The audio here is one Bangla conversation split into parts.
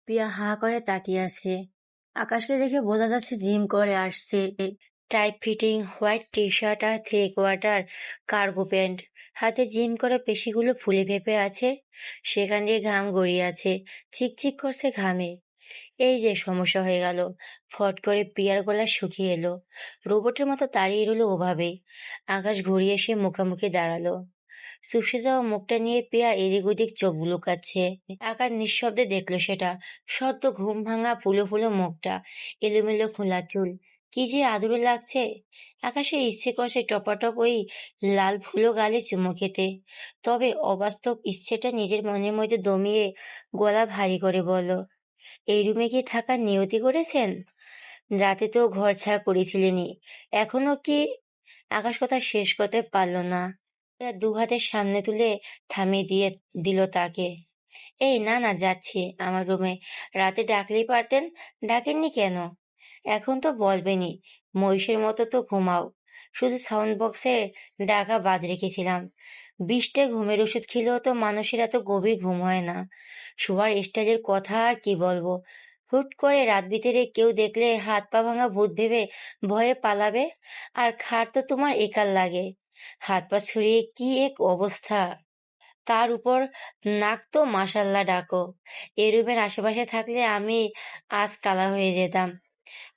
পিয়া হাঁ করে তাকিয়ে আছে। আকাশকে দেখে বোঝা যাচ্ছে জিম করে আসছে। Tight fitting white T shirt আর থ্রি কোয়ার্টার কার্গো প্যান্ট। হাতে জিম করে পেশিগুলো ফুলে ফেঁপে আছে। সেখান দিয়ে ঘাম গড়িয়ে আছে, চিকচিক করছে ঘামে। এই যে সমস্যা হয়ে গেল। ফট করে পিয়ার গলা শুকিয়ে এলো। রোবটের মতো দাঁড়িয়ে রইল ওভাবে। আকাশ ঘুরিয়ে এসে মুখোমুখি দাঁড়ালো। চুপসে যাওয়া মুখটা নিয়ে পিয়া এদিক ওদিক চোখ লুকাচ্ছে। আকাশ নিঃশব্দে দেখলো সেটা। সদ্য ঘুম ভাঙা ফুলো ফুলো মুখটা, এলোমেলো খোলা চুল, কি যে আদুরে লাগছে। আকাশের ইচ্ছে করছে টপাটপ ওই লাল ফুলো গালে চুমো খেতে। তবে অবাস্তব ইচ্ছেটা নিজের মনের মধ্যে দমিয়ে গলা ভারী করে বলল, এই রুমে কি থাকার নিয়তি করেছেন? রাতে তো ঘর ছাড়া করেছিলেনই, এখনো কি? আকাশ কথা শেষ করতে পারল না। দু হাতের সামনে তুলে থামিয়ে দিয়ে দিল তাকে। এই না না, যাচ্ছি আমার রুমে। রাতে ডাকলেই পারতেন, ডাকেননি কেন? এখন তো বলবেনই, মহিষের মতো তো ঘুমাও। শুধু সাউন্ড বক্সে ডাকা বাদ রেখেছিলাম। 20টা ঘুমের ওষুধ খেলেও তো মানুষের এত গভীর ঘুম হয় না। শোয়ার স্টাইলের কথা আর কি বলবো। হুট করে রাত বিতেরে কেউ দেখলে হাত পা ভাঙা ভূত ভেবে ভয়ে পালাবে। আর খাট তো তোমার একার লাগে, হাত পা ছড়িয়ে কি এক অবস্থা। তার উপর নাক তো মাশাল্লাহ ডাকো। এ রুমের আশেপাশে থাকলে আমি আজ কালা হয়ে যেতাম।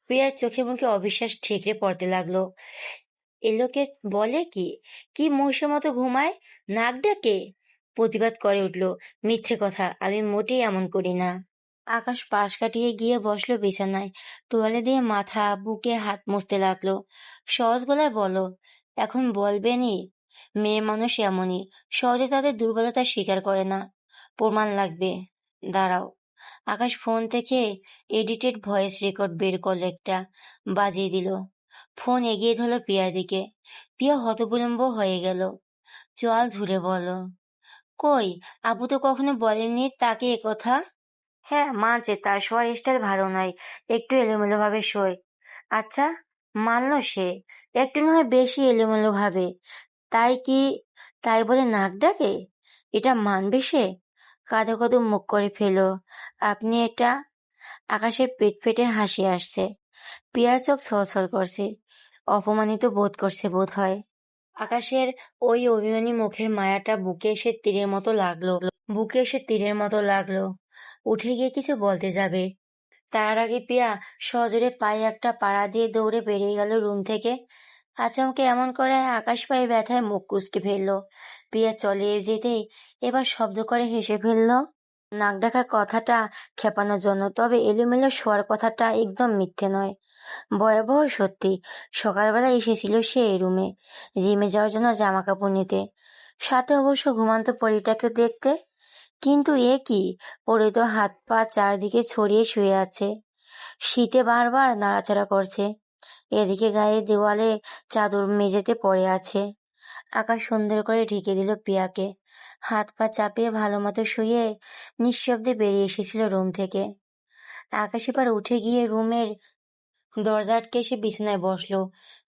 প্রিয়ার চোখে মুখে অবিশ্বাস ঠিকরে পড়তে লাগলো। এ লোকে বলে কি, কি মহিষের মতো ঘুমায়, নাক ডাকে? প্রতিবাদ করে উঠল, মিথ্যে কথা, আমি মোটেই এমন করি না। আকাশ পাশ কাটিয়ে গিয়ে বসলো বিছানায়। তোয়ালে দিয়ে মাথা বুকে হাত মুছতে লাগলো। সহজ গলায় বলো, এখন বলবেনই। মেয়ে মানুষ এমনই, সহজে তাদের দুর্বলতা স্বীকার করে না। প্রমাণ লাগবে, দাঁড়াও। আকাশ ফোন থেকে এডিটেড ভয়েস রেকর্ড বের করলো একটা, বাজিয়ে দিল। ফোন এগিয়ে ধরলো পিয়ার দিকে। পিয়া হতবিলম্ব হয়ে গেল, জল ঝুরে বলল, কই, আবু তো কখনো বলেননি তাকে এ কথা। হ্যাঁ মানছে তার শোয়ার স্টাইল ভালো নয়, একটু এলোমেলো ভাবে শোয়। আচ্ছা, মানলো সে, একটু নয় বেশি এলোমেলো ভাবে। তাই কি, তাই বলে নাক ডাকে? এটা মানবে সে? কাঁদো কাঁদো মুখ করে ফেলো। আপনি এটা? আকাশের পেট ফেটে হাসি আসছে। পিয়ার চোখ ছলছল করছে, অপমানিত বোধ করছে বোধ হয়। আকাশের ওই অভিমানী মুখের মায়াটা বুকে এসে তীরের মতো লাগলো। উঠে গিয়ে কিছু বলতে যাবে, তার আগে পিয়া সজোরে পায়ে একটা পাড়া দিয়ে দৌড়ে বেরিয়ে গেল রুম থেকে। আচমকে এমন করে আকাশ পায়ে ব্যথায় মুখ কুঁচকে ফেললো। পিয়া চলে যেতেই এবার শব্দ করে হেসে ফেললো। নাক ডাকার কথাটা খেপানোর জন্য, তবে এলোমেলো শোয়ার কথাটা একদম মিথ্যে নয়, ভয়াবহ সত্যি। সকালবেলা এসেছিল সে এই রুমে, জিমে যাওয়ার জন্য জামা কাপড় নিতে, সাথে অবশ্য ঘুমান্ত পরীটাকে দেখতে। কিন্তু এ কি, পরে তো হাত পা চারদিকে ছড়িয়ে শুয়ে আছে, শীতে বারবার নাড়াচাড়া করছে। এদিকে গায়ে দেওয়ালে চাদর মেঝেতে পড়ে আছে। আকাশ সুন্দর করে ঢেকে দিল পিয়াকে। হাত পা চাপিয়ে ভালো মতো শুয়ে নিঃশব্দে বেরিয়ে এসেছিল রুম থেকে। আকাশ এবার উঠে গিয়ে রুমের দরজা আটকে এসে বিছানায় বসলো।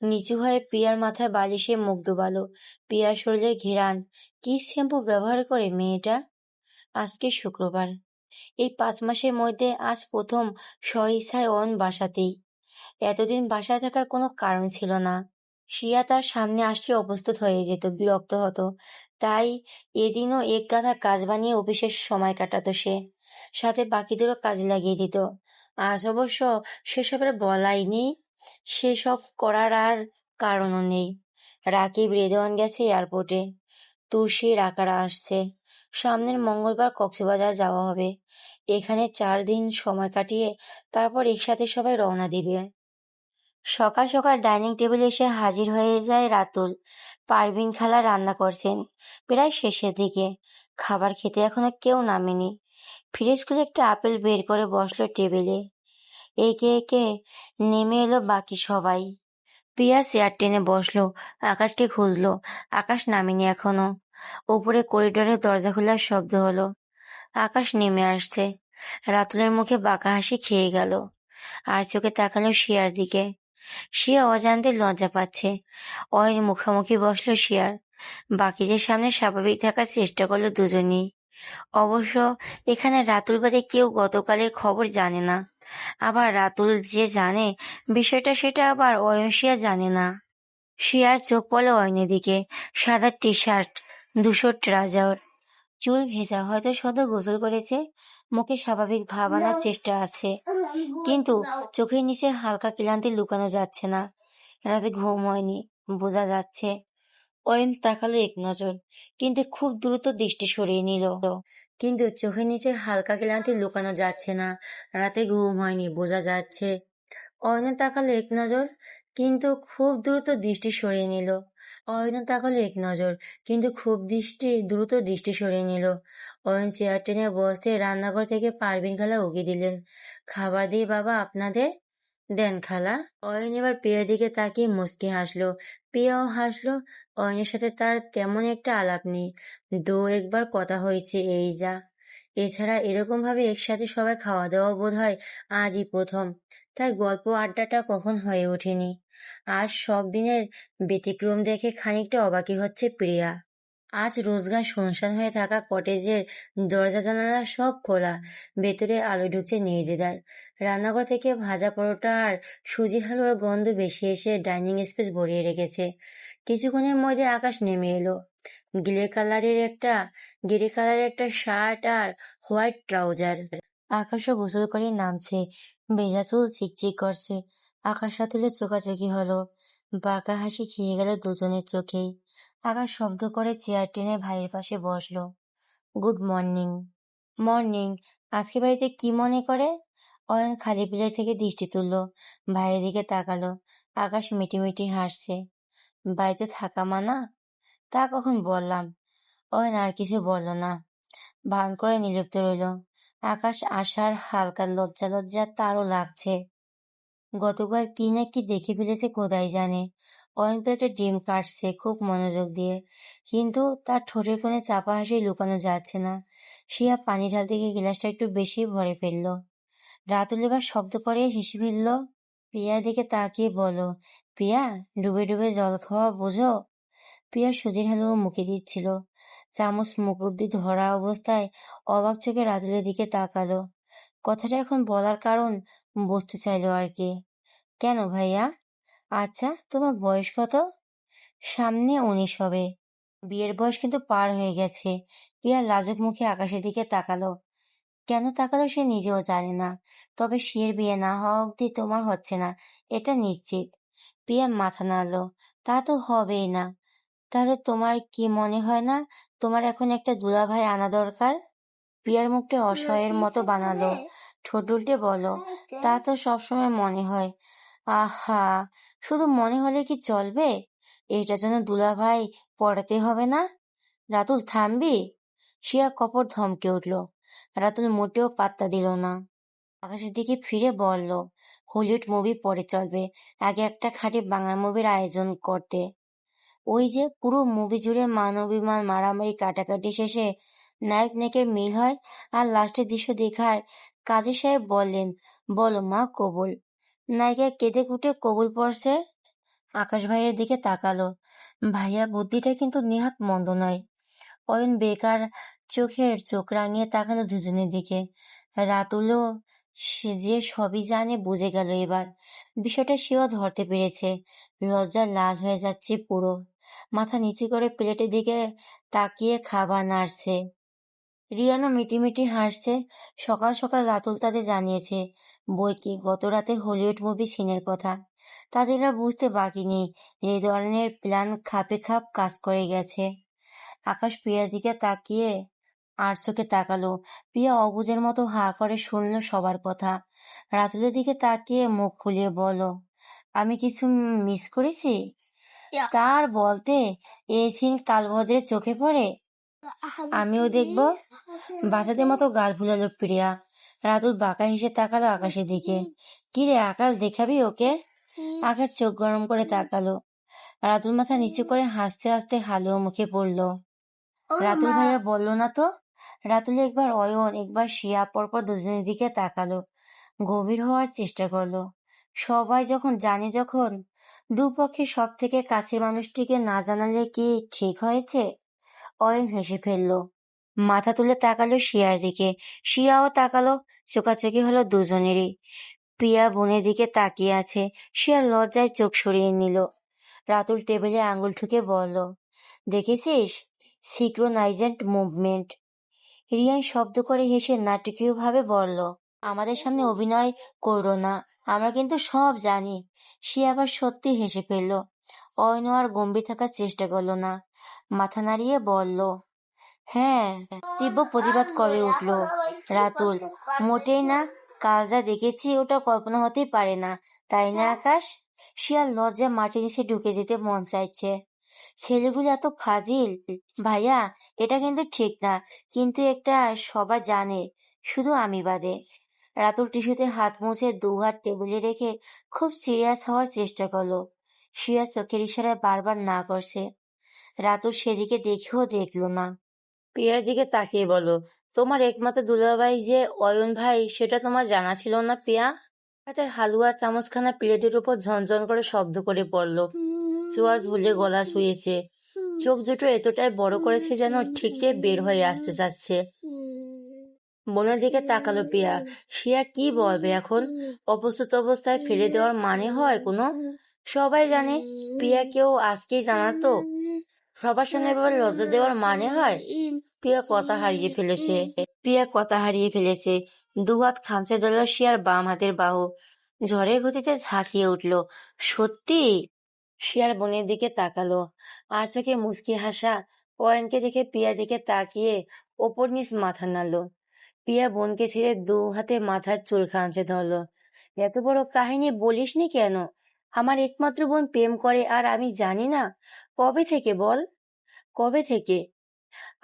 নিচু হয়ে পিয়ার মাথায় বালিশে মুখ ডুবালো। পিয়ার শরীরের ঘেরান, কি শ্যাম্পু ব্যবহার করে মেয়েটা। আজকে শুক্রবার, এই 5 মাসের মধ্যে আজ প্রথম স্বইচ্ছায় বাসাতেই। এতদিন বাসায় থাকার কোনো কারণ ছিল না। শিয়া তার সামনে আসলে অপ্রস্তুত হয়ে যেত, বিরক্ত হতো। তাই এদিনও এক গাদা কাজ বানিয়ে অফিসের সময় কাটাতো সে, সাথে বাকিদেরও কাজে লাগিয়ে দিত। আজ অবশ্য সেসবের বলাই নেই, সেসব করার আর কারণও নেই। রাকিব রেদওয়ান গেছে এয়ারপোর্টে, তুষি রাকারা আসছে। সামনের মঙ্গলবার কক্সবাজার যাওয়া হবে। এখানে 4 দিন সময় কাটিয়ে তারপর একসাথে সবাই রওনা দিবে। সকাল সকাল ডাইনিং টেবিলে এসে হাজির হয়ে যায় রাতুল। পারভিন খালা রান্না করছেন, প্রায় শেষের দিকে। খাবার খেতে এখনো কেউ নামেনি। ফ্রিজ খুলে একটা আপেল বের করে বসলো টেবিলে। একে একে নেমে এলো বাকি সবাই। প্রিয়া চেয়ার টেনে বসলো, আকাশকে খুঁজলো। আকাশ নামেনি এখনো। উপরে করিডোরে দরজা খোলার শব্দ হলো। আকাশ নেমে আসছে। রাতুলের মুখে বাঁকা হাসি খেয়ে গেল, আর চোখে তাকালো শিয়ার দিকে। শিয়া অজান্তে লজ্জা পাচ্ছে। অয়ের মুখোমুখি বসলো শিয়ার। বাকিদের সামনে স্বাভাবিক থাকার চেষ্টা করলো দুজনেই। অবশ্য এখানে রাতুল বাদে কেউ গতকালের খবর জানে না। আবার রাতুল যে জানে বিষয়টা, সেটা আবার অয়ন জানে না। শিয়ার চোখ পড়ল অয়নের দিকে। সাদা টি শার্ট, ধূসর ট্রাউজার, চুল ভেজা, হয়তো সদ্য গোসল করেছে। মুখে স্বাভাবিক ভাব আনার চেষ্টা আছে, কিন্তু চোখের নিচে হালকা ক্লান্তি লুকানো যাচ্ছে না। রাতে ঘুম হয়নি, বোঝা যাচ্ছে। অয়ন তাকালো এক নজর, কিন্তু খুব দ্রুত দৃষ্টি সরিয়ে নিল। কিন্তু চোখের নিচে হালকা ক্লান্তি লুকানো যাচ্ছে না। রাতে ঘুম হয়নি, বোঝা যাচ্ছে। অয়ন তাকালো এক নজর, কিন্তু খুব দ্রুত দৃষ্টি সরিয়ে নিল। অয়ন তাকালো এক নজর, কিন্তু খুব দ্রুত দৃষ্টি সরিয়ে নিল। অয়ন চেয়ার টেনে বসতে রান্নাঘর থেকে পারভিন খালা উকি দিলেন। খাবার দিই বাবা আপনাদের? দেন খালা। অয়ন এবার প্রিয়ার দিকে তাকিয়ে মুচকি হাসলো। প্রিয়াও হাসলো। অয়নের সাথে তার তেমন একটা আলাপ নেই, একবার কথা হয়েছে, এই যা। এছাড়া এরকম ভাবে একসাথে সবাই খাওয়া দাওয়া বোধ হয় আজই প্রথম। তাই গল্প আড্ডাটা কখন হয়ে ওঠেনি। আজ সব দিনের ব্যতিক্রম দেখে খানিকটা অবাকই হচ্ছে প্রিয়া। আজ রোজগার শুনশান হয়ে থাকা কটেজের দরজা জানালা সব খোলা। ভেতরে আলো ঢুকছে নির্দ্বিধায়। রান্নাঘর থেকে ভাজা পরোটা আর সুজির হালুয়ার গন্ধ বেশি এসে ডাইনিং স্পেস ভরিয়ে রেখেছে। কিছুক্ষণের মধ্যে আকাশ নেমে এলো। গ্রে কালারের একটা শার্ট আর হোয়াইট ট্রাউজার। আকাশও গোসল করে নামছে, ভেজা চুল চিকচিক করছে। আকাশ রাতুলের চোখাচোখি হলো, বাঁকা হাসি খেয়ে গেল দুজনের চোখেই। আকাশ শব্দ করে চেয়ার টেনে ভাইয়ের পাশে বসলো। Good morning. মর্নিং। আজকে বাড়িতে কি মনে করে? অয়ন খালি প্লেট থেকে দৃষ্টি তুললো, ভাইয়ের দিকে তাকালো। আকাশ মিটিমিটি হাসছে। বাড়িতে থাকা মানা? তা কখন বললাম। অয়ন আর কিছু বলল না, ভান করে নির্লিপ্ত রইল। আকাশ আসার হালকা লজ্জা লজ্জা তারও লাগছে। গতকাল কি না কি দেখে ফেলেছে খোদাই জানে। অয়ন প্লেটে ডিম কাটছে খুব মনোযোগ দিয়ে, কিন্তু তার ঠোঁটের কোণে চাপা হাসি লুকানো যাচ্ছে না। শিয়া পানি ঢালতে গিয়ে গ্লাসটা একটু বেশি ভরে ফেললো। রাতুল এবার শব্দ করে হেসে ফেলল। পিয়ার দিকে তাকিয়ে বলো, পিয়া, ডুবে ডুবে জল খাওয়া বোঝো? পিয়া সুজির হালুয়া মুখে দিচ্ছিল। চামচ মুখ অব্দি ধরা অবস্থায় অবাক চোখে রাতুলের দিকে তাকালো। কথাটা এখন বলার কারণ বুঝতে চাইলো আর কি। কেন ভাইয়া? আচ্ছা, তোমার বয়স কত? সামনে 19 হবে। বিয়ের বয়স কিন্তু পার হয়ে গেছে। পিয়া লাজুক মুখে আকাশের দিকে তাকালো। কেন তাকালো সে নিজেও জানে না, তবে শিয়ের বিয়ে না হওয়া অব্দি তোমার হচ্ছে না, এটা নিশ্চিত। পিয়া মাথা নাড়ল। তা তো হবেই না। তাহলে তোমার কি মনে হয় না তোমার এখন একটা দুলাভাই আনা দরকার? পিয়ার মুখটা অসহায়ের মতো বানালো, ঠোঁট উল্টে বলো, তা তো সবসময় মনে হয়। আহা, শুধু মনে হলে কি চলবে? এইটার জন্য দুলাভাই পড়াতে হবে না? রাতুল থামবি? শিয়া কপট ধমকে উঠল। রাতুল মোটেও পাত্তা দিল না। আকাশের দিকে ফিরে বলল, হলিউড মুভি পরে চলবে, আগে একটা খাঁটি বাংলা মুভির আয়োজন করতে। ওই যে পুরো মুভি জুড়ে মান অভিমান, মারামারি, কাটাকাটি, শেষে নায়ক নায়িকার মিল হয়, আর লাস্টের দৃশ্য দেখার কাজী সাহেব বললেন, বলো মা কবুল। নায়িকা কেঁদে কুটে কবুল পড়ছে। আকাশ ভাইয়ের দিকে তাকালো। ভাইয়া, বুদ্ধিটা কিন্তু নেহাত মন্দ নয়। অয়ন বেকার চোখ রাঙিয়ে তাকালো দুজনের দিকে। রাতুলও সে যে সবই জানে বুঝে গেল এবার। বিষয়টা সেও ধরতে পেরেছে। লজ্জায় লাল হয়ে যাচ্ছে পুরো। মাথা নিচু করে প্লেটের দিকে তাকিয়ে খাবার নাড়ছে। রিয়ানা মিটিমিটি হাসছে। সকাল সকাল রাতুল তাদের জানিয়েছে বইকি গত রাতের হলিউড মুভি সিনের কথা। তাদের আর বুঝতে বাকি নেই এ ধরনের প্ল্যান খাপে খাপ কাজ করে গেছে। আকাশ প্রিয়ার দিকে তাকিয়ে আর চোখে তাকালো। প্রিয়া অবুঝের মতো হা করে শুনল সবার কথা। রাতুলের দিকে তাকিয়ে মুখ ফুলিয়ে বলল, আমি কিছু মিস করেছি? তার বলতে এই সিন কালভদ্রের চোখে পড়ে? আমিও দেখব। বাচ্চাদের মতো গাল ফুলালো প্রিয়া। রাতুল বাঁকা হেসে তাকালো আকাশের দিকে। কিরে আকাশ, দেখাবি ওকে? আকাশ চোখ গরম করে তাকালো। রাতুল মাথা নিচু করে হাসতে হাসতে হালুয়া মুখে পড়ল। রাতুল ভাইয়া বলল না তো? রাতুল একবার অয়ন একবার শিয়া পরপর দুজনের দিকে তাকালো, গভীর হওয়ার চেষ্টা করলো। সবাই যখন জানে, যখন দুপক্ষের সব থেকে কাছের মানুষটিকে না জানালে কি ঠিক হয়েছে? অয়ন হেসে ফেলল। মাথা তুলে তাকালো শিয়ার দিকে, শিয়াও তাকালো। চোখাচোখি হলো দুজনেরই। প্রিয়া বোনের দিকে তাকিয়ে আছে, শিয়া লজ্জায় চোখ সরিয়ে নিল। রাতুল টেবিলে আঙুল ঠুকে বলল, দেখেছিস, সিক্রোনাইজেন্ট মুভমেন্ট। রিয়ান শব্দ করে হেসে নাটকীয়ভাবে বলল, আমাদের সামনে অভিনয় করো না, আমরা কিন্তু সব জানি। সে আবার সত্যি হেসে ফেলল। অয়ন আর গম্ভীর থাকার চেষ্টা করলো না, মাথা নাড়িয়ে বলল, হ্যাঁ। তীব্র প্রতিবাদ করে উঠল রাতুল, মোটেই না, কাল যা দেখেছি ওটা কল্পনা হতেই পারে না, তাই না আকাশ? শিয়ার লজ্জা মাটির নিচে ঢুকে যেতে মন চাইছে। ছেলেগুলো এত ফাজিল। ভাইয়া, এটা কিন্তু ঠিক না, কিন্তু একটা সবাই জানে, শুধু আমি বাদে। রাতুল টিস্যুতে হাত মুছে দু হাত টেবিলে রেখে খুব সিরিয়াস হওয়ার চেষ্টা করলো। শিয়া চোখের ইশারায় বারবার না করছে। রাতুল সেদিকে দেখেও দেখলো না। পিয়ার দিকে তাকিয়ে বলো, তোমার একমাত্র দুলাভাই যে অয়ন ভাই, সেটা তোমার জানা ছিল না পিয়া? হাতের হালুয়া চামচখানা প্লেটের উপর ঝনঝন করে শব্দ করে পড়ল। চোয়া ঝুলে গলা শুয়েছে, চোখ দুটো এতটাই বড় করেছে যেন ঠিকরে বের হয়ে আসতে চাচ্ছে। বোনের দিকে তাকালো পিয়া। শিয়া কি বলবে এখন? অপ্রস্তুত অবস্থায় ফেলে দেওয়ার মানে হয় কোনো? সবাই জানে। পিয়া কেউ আজকেই জানাতো? সবার সামনে এভাবে লজ্জা দেওয়ার মানে হয়? পিয়া কথা হারিয়ে ফেলেছে। দুহাত খামচে ধরল শিয়ার বাম হাতের বাহু। ঝড়ের গতিতে ঝাঁকিয়ে উঠল। সত্যি? শিয়ার বোনের দিকে তাকালো, আর চোখে মুচকি হাসা। অয়নকে দেখে পিয়া দিকে তাকিয়ে ওপর নিচ মাথা নাড়ল। পিয়া বোনকে ছেড়ে দু হাতে মাথার চুল খামচে ধরল। এত বড় কাহিনী বলিসনি কেন? আমার একমাত্র বোন প্রেম করে আর আমি জানি না? কবে থেকে বল, কবে থেকে?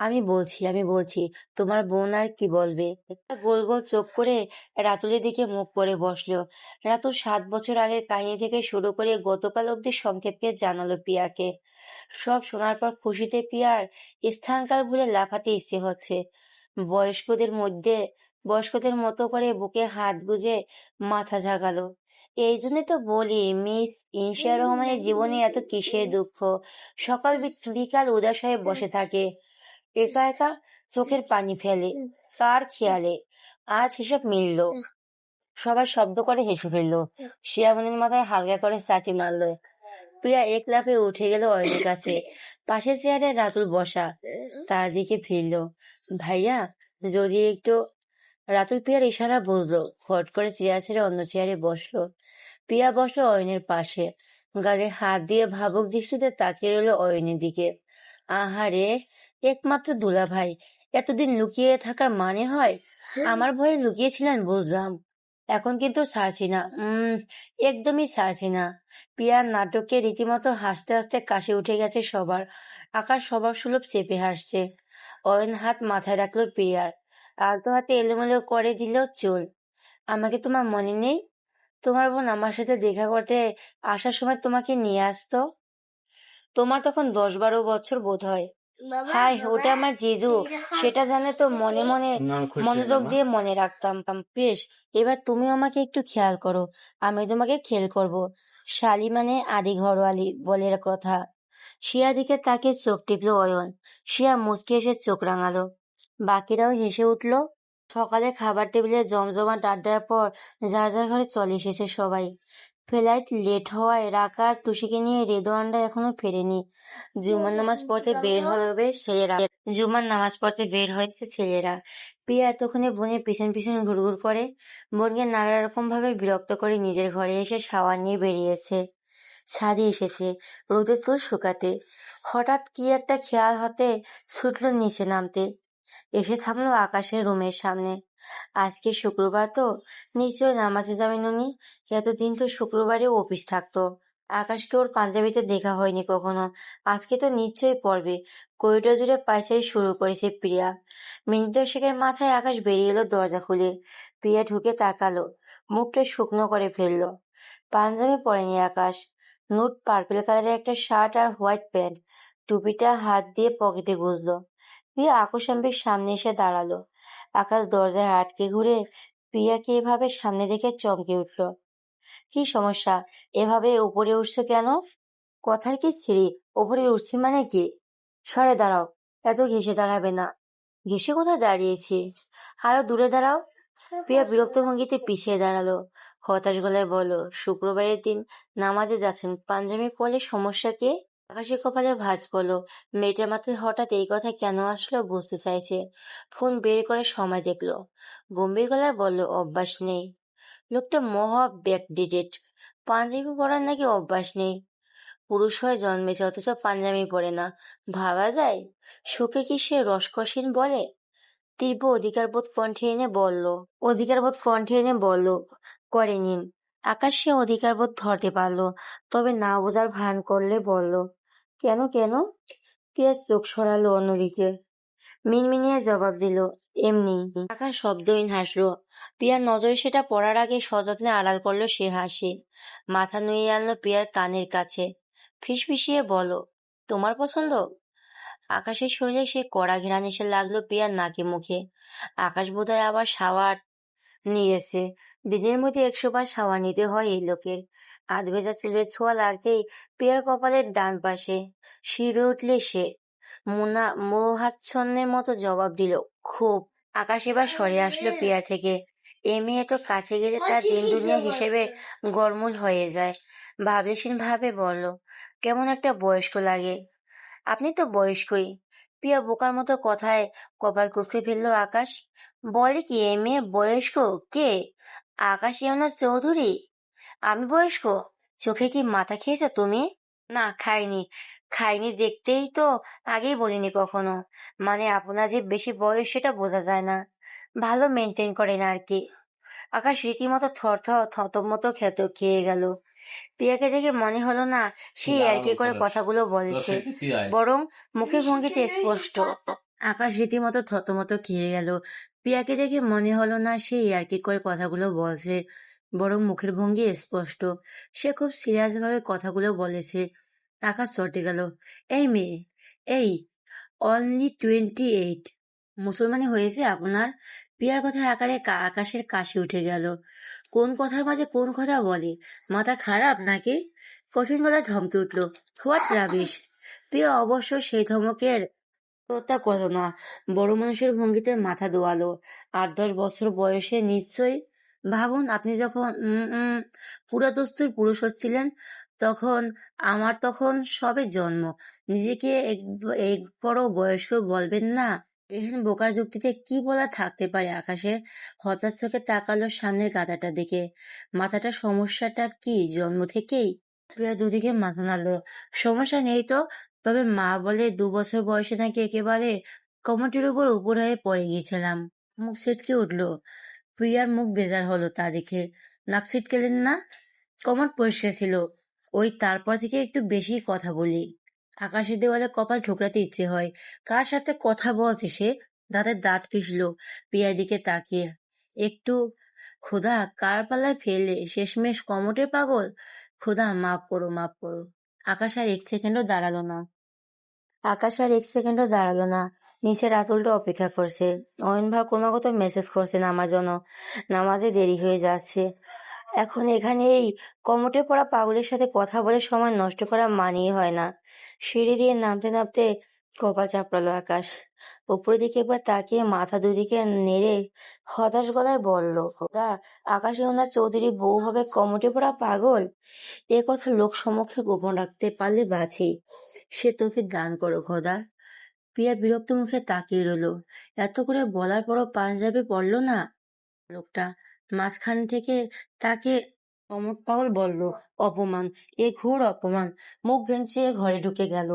আমি বলছি, তোমার বোন আর কি বলবে? গোল গোল চোখ করে রাতুলের দিকে মুখ করে বসলো। রাতুল 7 বছর আগের কাহিনী থেকে শুরু করে গতকাল অব্দি সংক্ষেপে জানালো পিয়াকে। সব শোনার পর খুশিতে পিয়ার স্থানকাল ভুলে লাফাতে ইচ্ছে হচ্ছে। বয়স্কদের মধ্যে বয়স্কদের মতো করে বুকে হাত গুজে মাথা ঝাঁকালো। এই জন্য তো বলি, মিস ইনশিয়া রহমানের জীবনে এত কিসের দুঃখ? সকাল বিকাল উদাস হয়ে বসে থাকে, একা একা চোখের পানি ফেলে। কার খেয়ালে? আজ হিসাব মিলল। সবাই শব্দ করে হেসে ফেললো। শিয়ামনির মাথায় হালকা করে চাটি মারলো। প্রিয়া এক লাফে উঠে গেল অয়নের কাছে। পাশের চেয়ারে রাতুল বসা, তার দিকে ফিরল। ভাইয়া, যদি একটু। রাতুল প্রিয়ার ইশারা বুঝলো, ফট করে চেয়ার ছেড়ে অন্য চেয়ারে বসলো। প্রিয়া বসলো অয়নের পাশে, গালে হাত দিয়ে ভাবুক দৃষ্টিতে তাকিয়ে রইল অয়নের দিকে। আহারে, একমাত্র দুলাভাই, এতদিন লুকিয়ে থাকার মানে হয়? আমার ভয়ে লুকিয়েছিলেন বুঝলাম, এখন কিন্তু ছাড়ছি না। একদমই ছাড়ছি না। পিয়ার নাটকে রীতিমতো হাসতে হাসতে কাশি উঠে গেছে সবার। আকাশ স্বভাব সুলভ চেপে হাসছে। অয়ন হাত মাথায় রাখলো প্রিয়ার, আলতো হাতে এলোমেলো করে দিল চুল। আমাকে তোমার মনে নেই? তোমার বোন আমার সাথে দেখা করতে আসার সময় তোমাকে নিয়ে আসতো। তোমার তখন 10-12 বছর বোধ হয়। হায়, ওটা আমার জিজু। সেটা জানলে তো মনে মনে মনোযোগ দিয়ে মনে রাখতাম। বেশ, এবার তুমি আমাকে একটু খেয়াল করো, আমি তোমাকে খেল করব। শালি মানে আদি ঘরোয়ালি বলে কথা। শিয়া দিকে তাকে চোখ টিপল অয়ন। শিয়া মুচকি এসে চোখ রাঙালো। বাকিরাও হেসে উঠল। সকালে খাবার টেবিলে জমজমাট আড্ডার পর যার যার ঘরে চলে এসেছে সবাই। ফ্লাইট লেট হওয়ায় রাকা আর তুষিকে নিয়ে রেদোয়ানরা এখনো ফেরেনি। জুমার নামাজ পড়তে বের হয়েছে ছেলেরা। পিয়া এতক্ষণে বোনের পিছন পিছন ঘুরঘুর করে বোনকে নানা রকম ভাবে বিরক্ত করে নিজের ঘরে এসে শাওয়ার নিয়ে বেরিয়েছে। ছাদে এসেছে রোদের চুল শুকাতে। হঠাৎ কি একটা খেয়াল হতে ছুটল নিচে নামতে। এসে থামলো আকাশের রুমের সামনে। আজকে শুক্রবার তো, নিশ্চয়ই নামাজে যাবেন উনি। এতদিন তো শুক্রবারেও অফিস থাকতো। আকাশকে ওর পাঞ্জাবিতে দেখা হয়নি কখনো, আজকে তো নিশ্চয়ই পড়বে। করিডোর জুড়ে পায়চারি শুরু করেছে প্রিয়া। মিনিট দশেকের মাথায় আকাশ বেরিয়ে এলো দরজা খুলে। প্রিয়া ঢুকে তাকালো, মুখটা শুকনো করে ফেললো। পাঞ্জাবি পরেনি আকাশ, নুট পার্পেল কালারের একটা শার্ট আর হোয়াইট প্যান্ট। টুপিটা হাত দিয়ে পকেটে গুজলো। প্রিয়া আকস্মিক সামনে এসে দাঁড়ালো। আকাশ দরজায় আটকে ঘুরে প্রিয়াকে এভাবে সামনে দেখে চমকে উঠল। কি সমস্যা? এভাবে উপরে উঠছো কেন? কথার কি ছিরি? উপরে উঠছি মানে কি? সরে দাঁড়াও, এত ঘেসে দাঁড়াবে না। ঘেঁষে কোথায় দাঁড়িয়েছি, আরো দূরে দাঁড়াও। প্রিয়া বিরক্ত ভঙ্গিতে পিছিয়ে দাঁড়ালো, হতাশ গলায় বলল, শুক্রবারের দিন নামাজে যাচ্ছেন, পাঞ্জাবি পরলে সমস্যা কি? আকাশের কপালে ভাঁজ পড়লো, মেয়েটার মাথায় হঠাৎ এই কথা কেন আসলো বুঝতে চাইছে। ফোন বের করে সময় দেখলো, গম্ভীর গলায় বলল, অভ্যাস নেই। লোকটা মহা ব্যাকডেটেড, পাঞ্জাবি পরার নাকি অভ্যাস নেই। পুরুষ হয়ে জন্মেছে অথচ পাঞ্জাবি পরে না, ভাবা যায়? সুখে কি সে রসকসীন বলে? তীব্র অধিকারবোধ কণ্ঠে এনে বলল, করে নিন। আকাশ সে অধিকারবোধ ধরতে পারল, তবে না বোঝার ভান করলে বলল, কেন কেন? পিয়াজ চোখ সরালো অন্যদিকে, মিনমিনিয়ে জবাব দিল, এমনি। আকাশ শব্দহীন হাসলো। পিয়ার নজরে সেটা পড়ার আগে সযত্নে আড়াল করলো সে হাসি, মাথা নুয়ে আনলো পিয়ার কানের কাছে, ফিসফিসিয়ে বলো, তোমার পছন্দ? আকাশের শরীরে সে কড়া ঘ্রাণ এসে লাগলো পিয়ার নাকে মুখে। আকাশ বোধহয় আবার শাওয়ার নিয়েছে, দিনের মধ্যে 100 বার শাওয়ার নিতে হয় এই লোকের। আধ ভেজা চুলের ছোঁয়া লাগতেই পিয়ার কপালের ডান পাশে শিউরে উঠলে সে, মোহাচ্ছন্নের মতো জবাব দিল, খুব। আকাশ এবার সরে আসলো পিয়ার থেকে। এ মেয়ে তো কাছে গেলে তার দিন দুনিয়া হিসেবে গড়মুল হয়ে যায়। ভাবলেশীন ভাবে বলল, কেমন একটা বয়স্ক লাগে। আপনি তো বয়স্কই। পিয়া বোকার মতো কথায় কপাল কুঁচকে ফেললো আকাশ। বলে কি এ মেয়ে বয়স্ক? কে? আকাশ ইয়না চৌধুরী? আমি বয়স্ক? চোখে কি মাথা খেয়েছো তুমি? না, খাইনি। খাইনি দেখতেই তো আগেই বলিনি কখনো। মানে আপনার যে বেশি বয়স সেটা বোঝা যায় না, ভালো মেনটেন করেন আর কি। আকাশ রীতিমতো থতমত খেয়ে গেল। প্রিয়াকে দেখে মনে হলো না সে ইয়ার্কি করে কথাগুলো বলেছে, বরং মুখের ভঙ্গিতে স্পষ্ট। আকাশ রীতিমতো থতমত খেয়ে গেল। প্রিয়াকে দেখে মনে হলো না সে ইয়ার্কি করে কথাগুলো বলছে, বরং মুখের ভঙ্গি স্পষ্ট। সে খুব সিরিয়াস ভাবে কথাগুলো বলেছে। আকাশ চটে গেল। এই মেয়ে, এই, অনলি 28, মুসলমানি হয়েছে আপনার? প্রিয়ার কথায় আকাশের কাশি উঠে গেল। কোন কথার মাঝে কোন কথা বলে, মাথা খারাপ নাকি? কঠিন গলায় ধমকে উঠল, হোয়াট রাবিশ। প্রিয়া অবশ্য সেই ধমকের হত্যা করলো না, বড় মানুষের ভঙ্গিতে মাথা দোয়ালো। 8-10 বছর বয়সে নিশ্চয়ই। ভাবুন, আপনি যখন পুরা দস্তুর পুরুষ হচ্ছিলেন, তখন আমার তখন সবে জন্ম, নিজেকে একবারও বয়স্ক বলবেন না? এহেন বোকার যুক্তিতে কি বলা থাকতে পারে আকাশের? হঠাৎ চোখে তাকালো সামনের গাধাটার দিকে। মাথাটা সমস্যাটা কি জন্ম থেকেই? প্রিয়া দুদিকে মাথা নাড়ল। সমস্যা নেই তো, তবে মা বলে 2 বছর বয়সে নাকি একেবারে কমোডের উপর হয়ে পড়ে গিয়েছিলাম। মুখ ছিটকে উঠল। প্রিয়ার মুখ বেজার হলো তা দেখে। নাক ছিটকেলেন না? কমোড পরিষ্কার ছিল। ওই তারপর থেকে একটু বেশি কথা বলি। আকাশের দেওয়ালে কপাল ঠোকরাতে ইচ্ছে হয়। কার সাথে কথা বলছে সে? দাঁতের দাঁত পিষল প্রিয়ার দিকে তাকিয়ে। একটু, খোদা, কার পাল্লায় ফেললে শেষমেশ কমোডের পাগল? খোদা মাফ করো, মাফ করো। আকাশ আর এক সেকেন্ডও দাঁড়ালো না। নিচে রাতুলটা অপেক্ষা করছে। অয়ন ভাই ক্রমাগত মেসেজ করছে নামার জন্য। নামাজে দেরি হয়ে যাচ্ছে। এখন এখানে এই কমোটে পড়া পাগলের সাথে কথা বলে সময় নষ্ট করা মানেই হয় না। সিঁড়ি দিয়ে নামতে নামতে কপাল চাপড়ালো আকাশ। উপরের দিকে একবার তাকিয়ে মাথা দুদিকে নেড়ে হতাশ গলায় বলল, খোদা, আকাশে ওনার চৌধুরী বউ হবে কমোটে পড়া পাগল? এ কথা লোক সমক্ষে গোপন রাখতে পারলে বাঁচি। সে তৌফিক দান করো খোদা। প্রিয়া বিরক্ত মুখে তাকিয়ে রইল। এত করে বলার পরও পাঞ্জাবি পরল না লোকটা। মাঝখান থেকে তাকে অমর পাগল বলল, অপমান, এ ঘোর অপমান। মুখ ভেঙচিয়ে ঘরে ঢুকে গেল।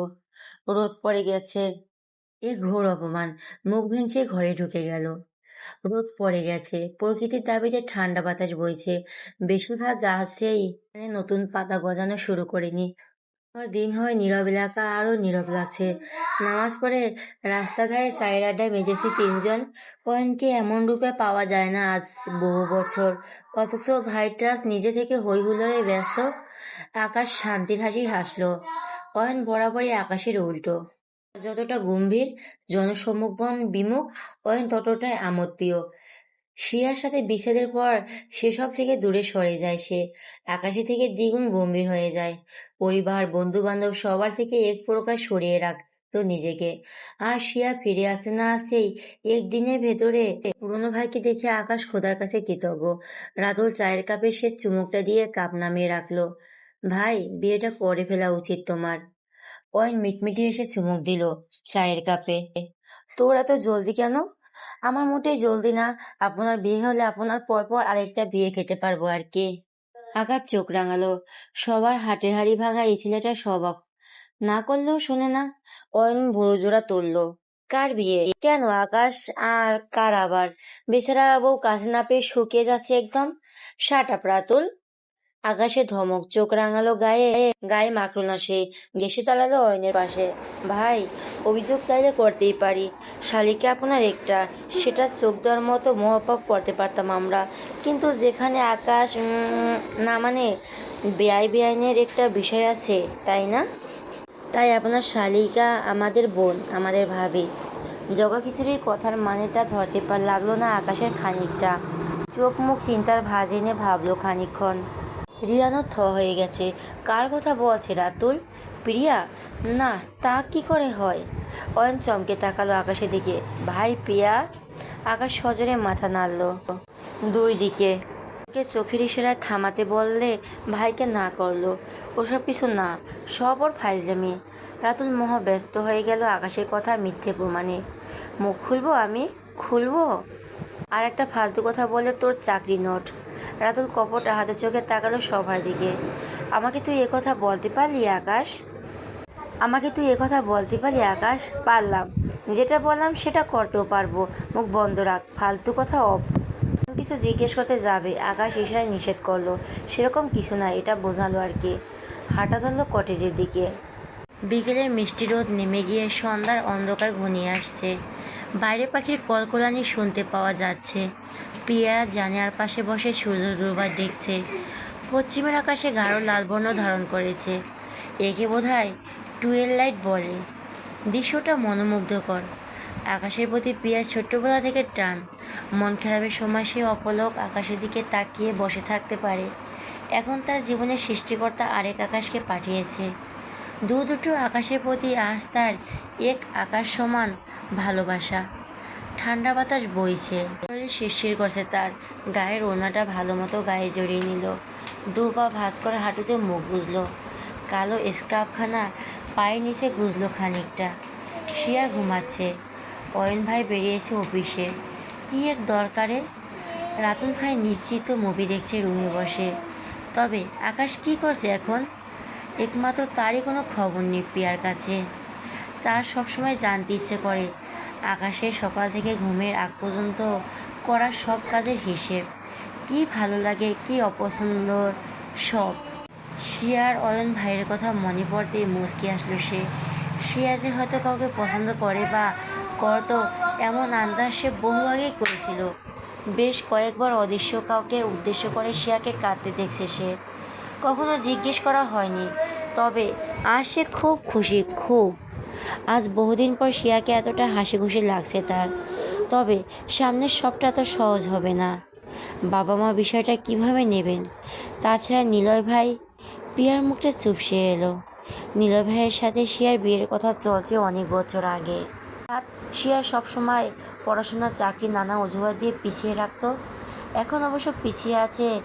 রোদ পড়ে গেছে। এ ঘোর অপমান। মুখ ভেঙচিয়ে ঘরে ঢুকে গেল। রোদ পড়ে গেছে। প্রকৃতির দাবিতে ঠান্ডা বাতাস বইছে। বেশিরভাগ গাছেই নতুন পাতা গজানো শুরু করেনি। আমার দিন হয় নীরব এলাকা আরো নীরব লাগছে। নামাজ পড়ে রাস্তার ধারে চায়ের আড্ডায় মেতেছি 3 জন। পয়েন্টকে এমন রূপে পাওয়া যায় না আজ বহু বছর। অথচ ভাইট্রাস নিজে থেকে হই হুল্লোড়ে ব্যস্ত। আকাশ শান্তির হাসি হাসলো। পয়েন্ট বরাবরই আকাশের উল্টো। যতটা গম্ভীর, জনসমক্ষণ বিমুখ, অয়ন ততটাই আমোদপ্রিয়। শিয়ার সাথে বিচ্ছেদের পর সেসব থেকে দূরে সরে যায় সে। আকাশে থেকে দ্বিগুণ গম্ভীর হয়ে যায়। পরিবার, বন্ধু বান্ধব সবার থেকে এক প্রকার সরিয়ে তো নিজেকে। আর শিয়া ফিরে আসতে না আসতেই একদিনের ভেতরে পুরনো ভাইকে দেখে আকাশ খোদার কাছে কৃতজ্ঞ। রাতুল চায়ের কাপে সে চুমুকটা দিয়ে কাপ নামিয়ে রাখলো। ভাই, বিয়েটা করে ফেলা উচিত তোমার। অয়ন মিটমিটি এসে চুমুক দিল চায়ের কাপে। তোর এত জলদি কেন? আমার মোটেই জলদি না। আপনার বিয়ে হলে আপনার পরপর আরেকটা বিয়ে খেতে পারবো আর কি। আকাশ চোখ রাঙালো। সবার হাটের হাড়ি ভাঙা এই ছেলেটার স্বভাব। না করলেও শোনে না। অয়ন ভুরুজোড়া তুলল। কার বিয়ে? কেন আকাশ? আর কার আবার? বেচারা বউ কাছে না পেয়ে শুকিয়ে যাচ্ছে একদম। Shut up Ratul. আকাশে ধমক। চোখ রাঙালো, গায়ে গায়ে মাখল না সে। ঘেঁষে দাঁড়ালো অয়নের পাশে। ভাই, অভিযোগ চাইলে করতেই পারি। শালিকে আপনার একটা, সেটা চোখ দেওয়ার মতো মহাপাপ করতে পারতাম আমরা। কিন্তু যেখানে আকাশ না মানে বেআইনের একটা বিষয় আছে, তাই না? তাই আপনার শালিকা আমাদের বোন, আমাদের ভাবি। জগা খিচুড়ির কথার মানেটা ধরতে লাগলো না আকাশের খানিকটা। চোখ মুখ চিন্তার ভাঁজ এনে ভাবলো খানিকক্ষণ। রিয়ানো থ হয়ে গেছে। কার কথা বলছে রাতুল? প্রিয়া? না, তা কি করে হয়? অয়ন চমকে তাকালো আকাশের দিকে। ভাই, প্রিয়া? আকাশ সজোরে মাথা নাড়ল। দুই দিকে চোখের ইশারায় থামাতে বললে ভাইকে না করলো। ওসব কিছু না, সব ওর ফাইজলামি। রাতুল মহা ব্যস্ত হয়ে গেল আকাশের কথা মিথ্যে প্রমাণে। মুখ খুলবো আমি? খুলবো? আর একটা ফালতু কথা বলে তোর চাকরি নোট। রাতুল কপট হাতে চোখে তাকালো সবার দিকে। আমাকে তুই একথা বলতে পারলি আকাশ? আকাশ? পারলাম। যেটা বললাম সেটা করতেও পারবো। মুখ বন্ধ রাখ, ফালতু কথা অফ। কিছু জিজ্ঞেস করতে যাবে আকাশ ইশারায় নিষেধ করলো। সেরকম কিছু না, এটা বোঝালো আর কি। হাঁটা ধরলো কটেজের দিকে। বিকেলের মিষ্টি রোদ নেমে গিয়ে সন্ধ্যার অন্ধকার ঘনিয়ে আসছে। বাইরে পাখির কলকলানি শুনতে পাওয়া যাচ্ছে। পিয়া জানালার পাশে বসে সূর্য ডোবার দেখছে। পশ্চিমের আকাশে গাঢ় লাল বর্ণ ধারণ করেছে। একে বোধহয় টুয়েল লাইট বলে। দৃশ্যটা মনোমুগ্ধকর। আকাশের প্রতি পিয়ার ছোট্টবেলা থেকে টান। মন খারাপের সময় সে অপলক আকাশের দিকে তাকিয়ে বসে থাকতে পারে। এখন তার জীবনের সৃষ্টিকর্তা আরেক আকাশকে পাঠিয়েছে। দুটো আকাশের প্রতি আজ তার এক আকাশ সমান ভালোবাসা। ঠান্ডা বাতাস বইছে, শরীর শিরশির করছে তার। গায়ের ওড়নাটা ভালো মতো গায়ে জড়িয়ে নিল। দু পা ভাঁজ করে হাঁটুতে মুখ গুজলো। কালো স্কার্ফখানা পায়ের নিচে গুজলো খানিকটা। শিয়া ঘুমাচ্ছে। অয়ন ভাই বেরিয়েছে অফিসে। কি এক দরকারে। রাতুল ভাই নিশ্চিত মুভি দেখছে রুমে বসে। তবে আকাশ কি করছে এখন? একমাত্র তারই কোনো খবর নেই প্রিয়ার কাছে। তার সবসময় জানতে ইচ্ছে করে আকাশের সকাল থেকে ঘুমের আগ পর্যন্ত করা সব কাজের হিসেব। কি ভালো লাগে, কি অপছন্দ, সব। শিয়ার অয়ন ভাইয়ের কথা মনে পড়তেই মুচকি আসলো সে। শিয়া যে হয়তো কাউকে পছন্দ করে বা করতো এমন আন্দাজ সে বহু আগেই করেছিল। বেশ কয়েকবার অদৃশ্য কাউকে উদ্দেশ্য করে শিয়াকে কাঁদতে দেখছে সে। কখনো জিজ্ঞেস করা হয়নি। তবে আজ সে খুব খুশি, খুব। আজ বহুদিন পর শিয়াকে এতটা হাসি খুশি লাগছে তার। তবে সামনের সবটা এত সহজ হবে না। বাবা মা বিষয়টা কিভাবে নেবেন? তাছাড়া নিলয় ভাই। পিয়ার মুখটা চুপসে এলো। নিলয় ভাইয়ের সাথে শিয়ার বিয়ের কথা চলছে অনেক বছর আগে। শিয়া সবসময় পড়াশোনা, চাকরি নানা অজুহাত দিয়ে পিছিয়ে রাখতো। এখন অবশ্য পিছিয়ে আছে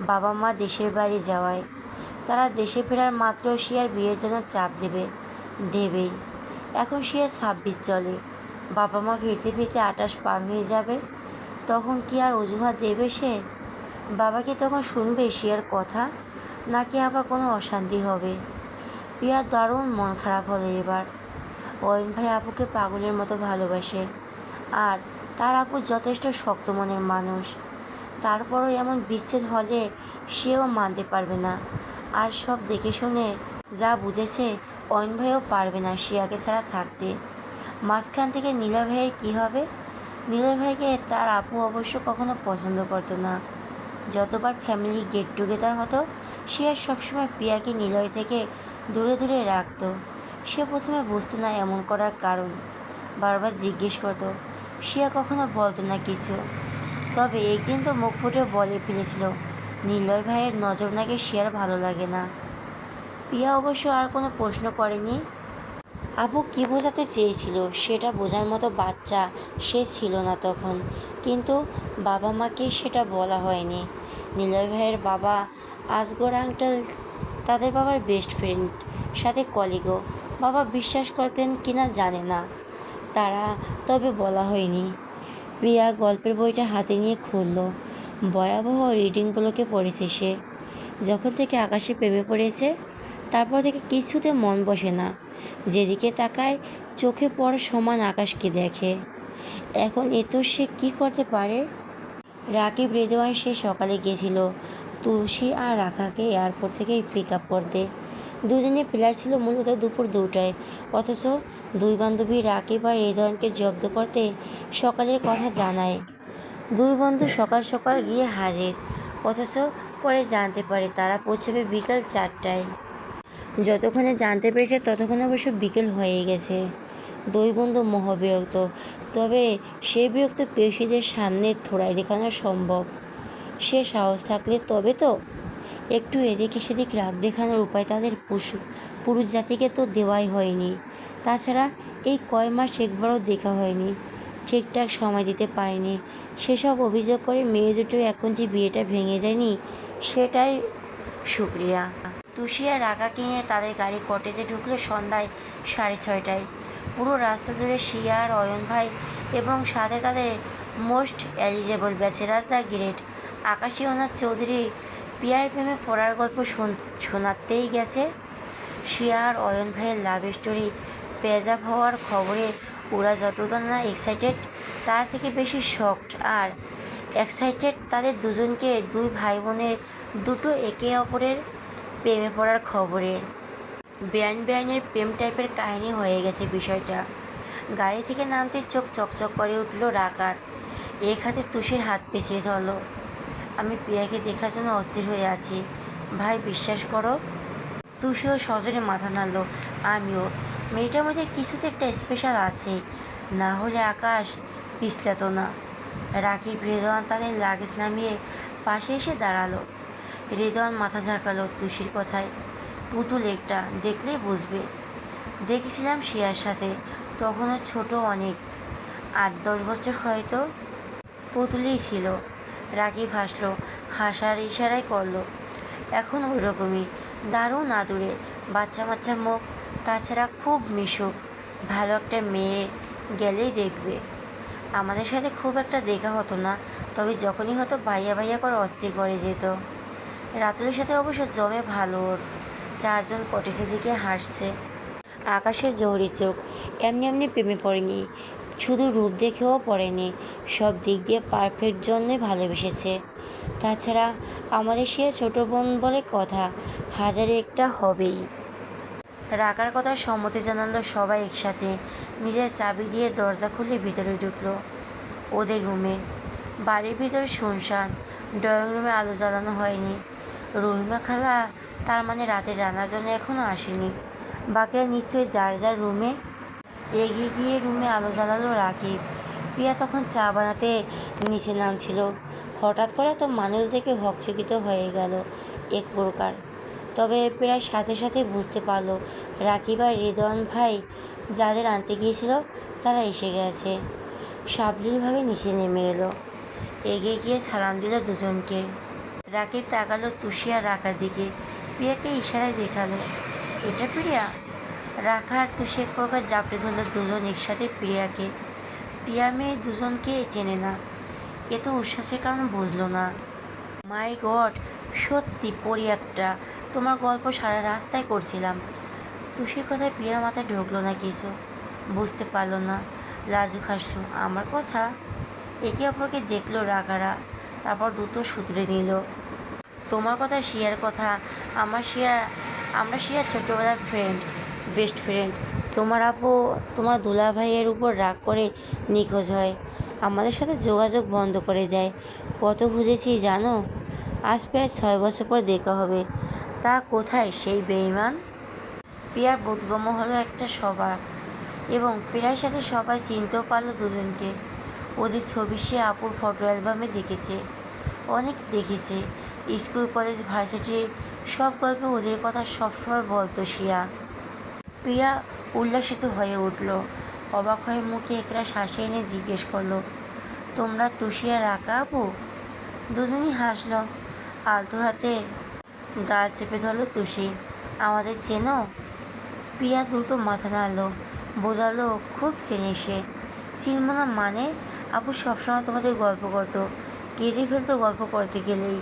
বাবা মা দেশের বাইরে যাওয়ায়। তারা দেশে ফেরার মাত্র শিয়ার বিয়ের জন্য চাপ দেবেই। এখন শিয়ার 26 চলে। বাবা মা ফিরতে ফিরতে 28 পার হয়ে যাবে। তখন কি আর অজুহাত দেবে সে? বাবা কি তখন শুনবে শিয়ার কথা, নাকি আবার কোনো অশান্তি হবে? পিয়ার দারুণ মন খারাপ হলো এবার। অয়ন ভাই আপুকে পাগলের মতো ভালোবাসে। আর তার আপু যথেষ্ট শক্ত মনের মানুষ। তারপরও এমন বিচ্ছেদ হলে সেও মানতে পারবে না। আর সব দেখে শুনে যা বুঝেছে অয়ন ভাইও পারবে না শিয়াকে ছাড়া থাকতে। মাঝখান থেকে নিলয় ভাইয়ের কী হবে? নিলয় ভাইকে তার আপু অবশ্য কখনো পছন্দ করতো না। যতবার ফ্যামিলি গেট টুগেদার হতো শিয়া সবসময় প্রিয়াকে নিলয় থেকে দূরে দূরে রাখতো। সে প্রথমে বুঝতো না এমন করার কারণ। বারবার জিজ্ঞেস করতো। শিয়া কখনো বলতো না কিছু। তবে একদিন তো মুখ ফুটে বলে ফেলেছিল নিলয় ভাইয়ের নজর নাকি শিয়ার ভালো লাগে না। প্রিয়া অবশ্য আর কোনো প্রশ্ন করেনি। আবু কী বোঝাতে চেয়েছিল সেটা বোঝার মতো বাচ্চা সে ছিল না তখন, কিন্তু বাবা মাকে সেটা বলা হয়নি। নিলয় ভাইয়ের বাবা আসগর আঙ্কেল তাদের বাবার বেস্ট ফ্রেন্ড, সাথে কলিগও। বাবা বিশ্বাস করতেন কিনা জানে না তারা, তবে বলা হয়নি। প্রিয়া গল্পের বইটা হাতে নিয়ে খুলল। ভয়াবহ রিডিংগুলোকে পড়েছে সে। যখন থেকে আকাশে প্রেমে পড়েছে তারপর থেকে কিছুতে মন বসে না। যেদিকে তাকায় চোখে পড়ার সমান আকাশকে দেখে। এখন এ তো সে কী করতে পারে? রাকিব রেদওয়ান সে সকালে গিয়েছিল তুলসী আর রাখাকে এয়ারপোর্ট থেকে পিক আপ করতে। দুজনে প্ল্যান ছিল মূলত দুপুর 2টায়, অথচ দুই বান্ধবী রাকিব আর রেদওয়ানকে জব্দ করতে সকালের কথা জানায়। দুই বন্ধু সকাল সকাল গিয়ে হাজির, অথচ পরে জানতে পারে তারা পৌঁছাবে বিকাল 4টায়। যতক্ষণে জানতে পেরেছে ততক্ষণে অবশ্য বিকেল হয়ে গেছে। দুই বন্ধু মহাবিরক্ত, তবে সেই বিরক্ত পেশিদের সামনে থোড়াই দেখানো সম্ভব। সে সাহস থাকলে তবে তো। একটু এদিকে সেদিক রাগ দেখানোর উপায় তাদের পুরুষ জাতিকে তো দেওয়াই হয়নি। তাছাড়া এই কয় মাস একবারও দেখা হয়নি, ঠিকঠাক সময় দিতে পারেনি। সেসব অভিযোগ করে মেয়ে দুটো এখন যে বিয়েটা ভেঙে যায়নি সেটাই শুক্রিয়া। তুষিয়া রাগা কিনে তাদের গাড়ি কটেজে ঢুকলো সন্ধ্যায় 6:30টায়। পুরো রাস্তা জুড়ে শিয়া আর অয়ন ভাই এবং সাথে তাদের most eligible bachelor the great আকাশী ওনার চৌধুরী পিয়ার প্রেমে পড়ার গল্প শোনাতেই গেছে। শিয়া আর অয়ন ভাইয়ের লাভ স্টোরি পেজাব হওয়ার খবরে ওরা যতটা না এক্সাইটেড তার থেকে বেশি শকড আর এক্সাইটেড তাদের দুজনকে, দুই ভাই বোনের দুটো একে অপরের প্রেমে পড়ার খবরে। বেআইনের প্রেম টাইপের কাহিনী হয়ে গেছে বিষয়টা। গাড়ি থেকে নামতে চোখ চকচক করে উঠল রাকার। এক হাতে তুষির হাত পেঁচিয়ে ধরল। আমি প্রিয়াকে দেখার জন্য অস্থির হয়ে আছি ভাই, বিশ্বাস করো। তুষিও সজোরে মাথা নাড়ল। আমিও। মেয়েটার মধ্যে কিছুতে একটা স্পেশাল আছে, না হলে আকাশ পিছলাত না। রাকিব রেদওয়ান তাদের লাগেজ নামিয়ে পাশে এসে দাঁড়ালো। রেদওয়ান মাথা ঝাঁকালো তুষির কথায়। পুতুল একটা, দেখলেই বুঝবে। দেখেছিলাম শিয়ার সাথে, তখনও ছোট অনেক, 8-10 বছর হয়তো। পুতুলই ছিল। রাকিব হাসলো, হাসার ইশারাই করলো। এখন ওই রকমই, দারুণ আদুরে, বাচ্চা বাচ্চা মুখ, তাছাড়া খুব মিশুক। ভালো একটা মেয়ে, গেলেই দেখবে। আমাদের সাথে খুব একটা দেখা হতো না, তবে যখনই হতো ভাইয়া ভাইয়া করে অস্থির করে যেত। রাতুলের সাথে অবশ্য জমে ভালো ওর। 4জন কটেজের দিকে হাসছে। আকাশের জহরি চোখ এমনি এমনি প্রেমে পড়েনি, শুধু রূপ দেখেও পড়েনি, সব দিক দিয়ে পারফেক্ট জন্যই ভালোবেসেছে। তাছাড়া আমাদের সে ছোট বোন বলে কথা, হাজারে একটা হবেই। রাকার কথা সম্মতি জানালো সবাই একসাথে। নিজের চাবি দিয়ে দরজা খুলে ভিতরে ঢুকলো ওদের রুমে। বাড়ির ভিতরে শুনশান, ড্রয়িং রুমে আলো জ্বালানো হয়নি। রহিমা খালা তার মানে রাতের রান্নার জন্য এখনও আসেনি। বাকিরা নিশ্চয়ই যার যার রুমে। এগিয়ে গিয়ে রুমে আলো জ্বালালো রাকিব। প্রিয়া তখন চা বানাতে নিচে নামছিল। হঠাৎ করে তো মানুষ দেখে হকচকিত হয়ে গেল এক প্রকার। তবে প্রায় সাথে সাথে বুঝতে পারল রাকিব আর রেদওয়ান ভাই যাদের আনতে গিয়েছিল তারা এসে গেছে। সাবলীলভাবে নিচে নেমে এলো, এগিয়ে গিয়ে সালাম দিল দুজনকে। রাকিব তাকালো তুষি আর রাখার দিকে, প্রিয়াকে ইশারায় দেখালো, এটা প্রিয়া। রাখা আর তুষি এক প্রকার জাপটে ধরল দুজন একসাথে প্রিয়াকে। প্রিয়া মেয়ে দুজনকে চেনে না, এ তো উচ্ছ্বাসের কারণ বুঝলো না। মাই গড, সত্যি পরি একটা, তোমার গল্প সারা রাস্তায় করছিলাম। তুষির কথায় প্রিয়ার মাথায় ঢুকলো না কিছু, বুঝতে পারলো না। লাজুক হাসলো। আমার কথা? একে অপরকে দেখলো রাগারা, তারপর দুটো শুধরে নিল। তোমার কথা, শিয়ার কথা। আমরা শিয়ার ছোটোবেলার ফ্রেন্ড, বেস্ট ফ্রেন্ড। তোমার আপু তোমার দুলা ভাইয়ের উপর রাগ করে নিখোঁজ হয়, আমাদের সাথে যোগাযোগ বন্ধ করে দেয়। কত খুঁজেছি জানো? আজ প্রায় 6 বছর পর দেখা হবে। তা কোথায় সেই বেঈমান? প্রিয়ার বোধগম্য হলো একটা সবার, এবং প্রিয়ার সাথে সবাই চিনতেও পারলো দুজনকে। ওদের ছবি সে আপুর ফটো অ্যালবামে দেখেছে, অনেক দেখেছে। স্কুল কলেজ ভার্সিটির সব গল্পে ওদের কথা সবসময় বলতো শিয়া। প্রিয়া উল্লাসিত হয়ে উঠল। অবাক হয়ে মুখে একরা শ্বাসে এনে জিজ্ঞেস করলো, তোমরা তুষি আর আঁকা আপু? দুজনই হাসল। আলতো হাতে গাল চেপে ধরল তুষি। আমাদের চেনো? প্রিয়া দ্রুত মাথা নাড়ল, বোঝালো খুব চেনে সে। চিনব না মানে? আপু সবসময় তোমাদের গল্প করতো, কেঁদে ফেলতো গল্প করতে গেলেই।